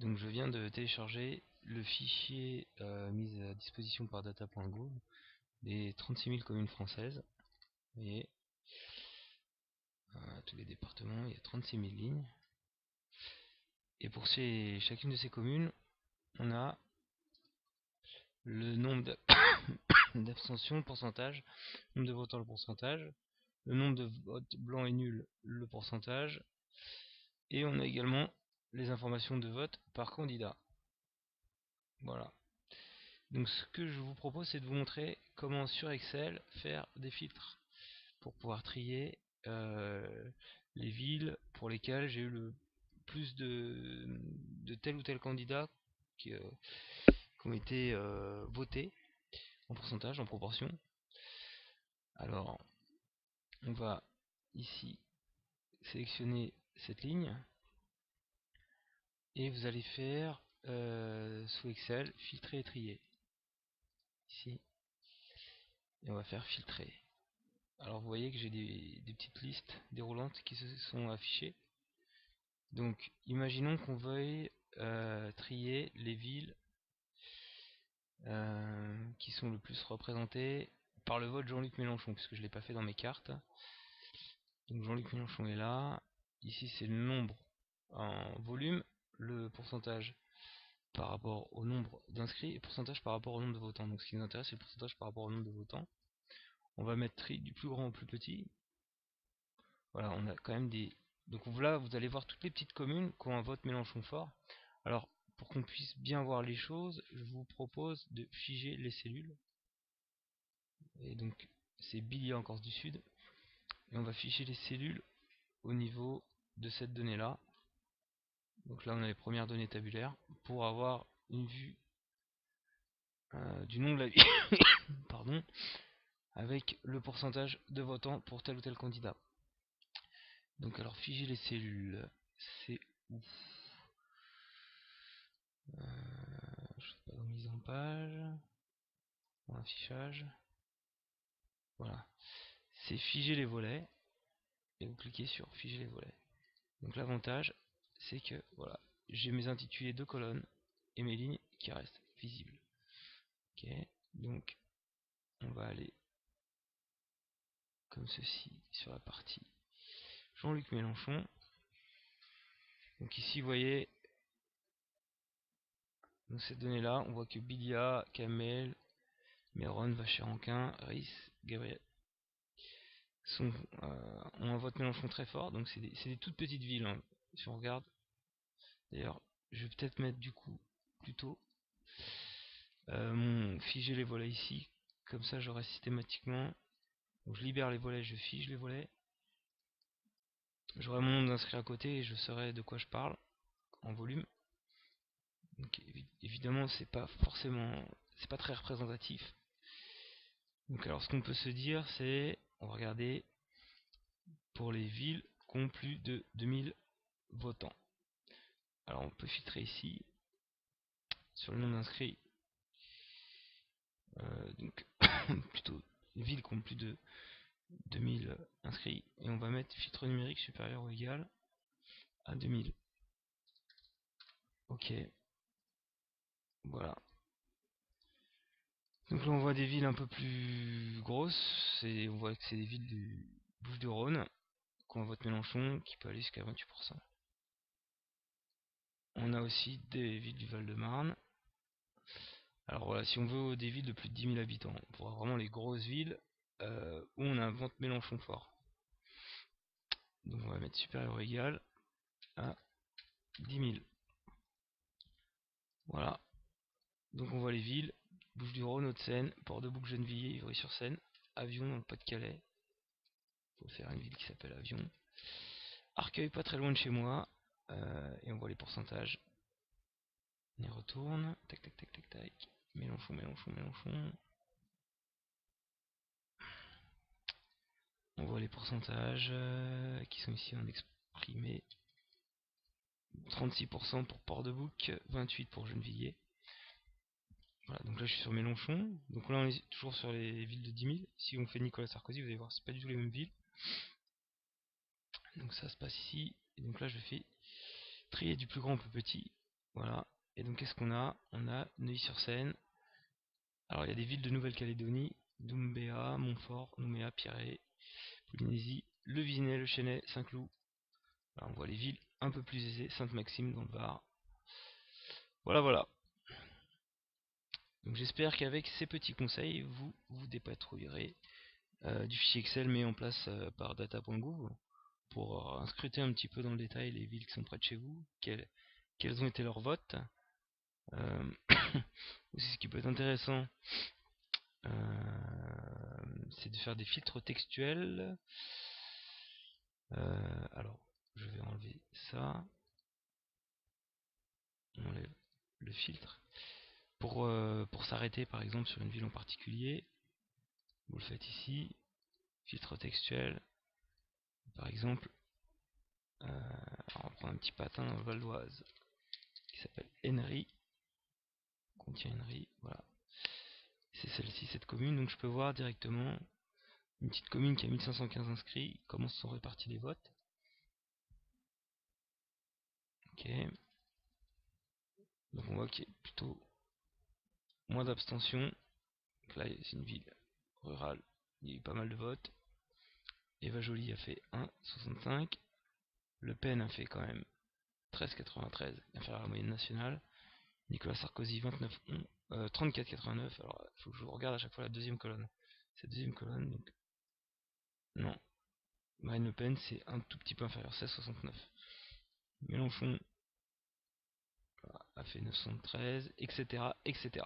Donc je viens de télécharger le fichier mis à disposition par data.gouv des 36 000 communes françaises. Vous voyez, tous les départements, il y a 36 000 lignes. Et pour chacune de ces communes, on a le nombre d'abstentions, le pourcentage, le nombre de votants, le pourcentage, le nombre de votes blancs et nuls, le pourcentage, et on a également les informations de vote par candidat. Voilà. Donc ce que je vous propose, c'est de vous montrer comment sur Excel faire des filtres pour pouvoir trier les villes pour lesquelles j'ai eu le plus de tel ou tel candidat qui ont été votés en pourcentage, en proportion. Alors, on va ici sélectionner cette ligne et vous allez faire sous Excel filtrer et trier ici, et on va faire filtrer. Alors vous voyez que j'ai des petites listes déroulantes qui se sont affichées. Donc imaginons qu'on veuille trier les villes qui sont le plus représentées par le vote Jean-Luc Mélenchon, puisque je ne l'ai pas fait dans mes cartes. Donc Jean-Luc Mélenchon est là. Ici c'est le nombre en volume, le pourcentage par rapport au nombre d'inscrits et le pourcentage par rapport au nombre de votants. Donc ce qui nous intéresse, c'est le pourcentage par rapport au nombre de votants. On va mettre tri du plus grand au plus petit. Voilà, on a quand même des... Donc là, vous allez voir toutes les petites communes qui ont un vote Mélenchon fort. Alors, pour qu'on puisse bien voir les choses, je vous propose de figer les cellules. Et donc, c'est Billy en Corse du Sud. Et on va figer les cellules au niveau de cette donnée-là. Donc là, on a les premières données tabulaires pour avoir une vue du nom de la ville, pardon, avec le pourcentage de votants pour tel ou tel candidat. Donc alors, figer les cellules, c'est où? Je sais pas, mise en page, pour affichage, voilà, c'est figer les volets, et vous cliquez sur figer les volets. Donc l'avantage, c'est que voilà, j'ai mes intitulés de colonnes et mes lignes qui restent visibles. Ok, donc on va aller comme ceci sur la partie Jean-Luc Mélenchon. Donc ici vous voyez, dans cette donnée là, on voit que Bilia, Kamel, Méron, Vacher-Rankin, Riss, Gabriel ont un vote Mélenchon très fort. Donc c'est des toutes petites villes, hein, si on regarde. D'ailleurs, je vais peut-être mettre du coup plutôt mon figer les volets ici. Comme ça j'aurai systématiquement. Donc je libère les volets, je fige les volets. J'aurai mon nombre d'inscrits à côté et je saurai de quoi je parle en volume. Donc évidemment c'est pas très représentatif. Donc alors ce qu'on peut se dire, c'est, on va regarder pour les villes qui ont plus de 2000 votants. Alors on peut filtrer ici sur le nombre d'inscrits, donc plutôt les villes qui ont plus de 2000 inscrits, et on va mettre filtre numérique supérieur ou égal à 2000. Ok, voilà. Donc là on voit des villes un peu plus grosses, et on voit que c'est des villes du Bouches-du-Rhône qui ont un vote Mélenchon qui peut aller jusqu'à 28%. On a aussi des villes du Val-de-Marne. Alors voilà, si on veut des villes de plus de 10 000 habitants, pour vraiment les grosses villes où on a un vote Mélenchon fort. Donc on va mettre supérieur ou égal à 10 000. Voilà. Donc on voit les villes: Bouches-du-Rhône, Hauts-de-Seine, Port-de-Bouc, Gennevilliers, Ivry-sur-Seine, Avion dans le Pas-de-Calais. Faut faire une ville qui s'appelle Avion. Arcueil, pas très loin de chez moi. Et on voit les pourcentages. On y retourne. Tac, tac, tac, tac, tac. Mélenchon, Mélenchon, Mélenchon. On voit les pourcentages qui sont ici en exprimé. 36% pour Port-de-Bouc, 28% pour Gennevilliers. Voilà, donc là je suis sur Mélenchon. Donc là on est toujours sur les villes de 10 000. Si on fait Nicolas Sarkozy, vous allez voir, c'est pas du tout les mêmes villes. Donc ça se passe ici. Et donc là je fais trier du plus grand au plus petit. Voilà. Et donc qu'est-ce qu'on a? On a Neuilly-sur-Seine. Alors il y a des villes de Nouvelle-Calédonie, Doumbéa, Montfort, Nouméa, Pirée, Polynésie, Le Vignay, Le Chesnay, Saint-Cloud. Là on voit les villes un peu plus aisées, Sainte-Maxime dans le Var. Voilà, voilà. Donc j'espère qu'avec ces petits conseils, vous vous dépatrouillerez du fichier Excel mis en place par data.gouv pour scruter un petit peu dans le détail les villes qui sont près de chez vous, quels ont été leurs votes. Euh, aussi, ce qui peut être intéressant, c'est de faire des filtres textuels. Alors, je vais enlever ça. On enlève le filtre. Pour s'arrêter par exemple sur une ville en particulier, vous le faites ici. Filtre textuel. Par exemple, on va prendre un petit patin dans le Val d'Oise qui s'appelle Henry. Contient Henry, voilà. C'est celle-ci, cette commune. Donc je peux voir directement une petite commune qui a 1515 inscrits, comment se sont répartis les votes. Ok. Donc on voit qu'il y a plutôt moins d'abstention. Là c'est une ville rurale, il y a eu pas mal de votes. Eva Joly a fait 1,65. Le Pen a fait quand même 13,93, inférieur à la moyenne nationale. Nicolas Sarkozy 34,89. Alors il faut que je regarde à chaque fois la deuxième colonne. Cette deuxième colonne, donc non. Marine Le Pen c'est un tout petit peu inférieur, 16,69. Mélenchon a fait 913, etc., etc.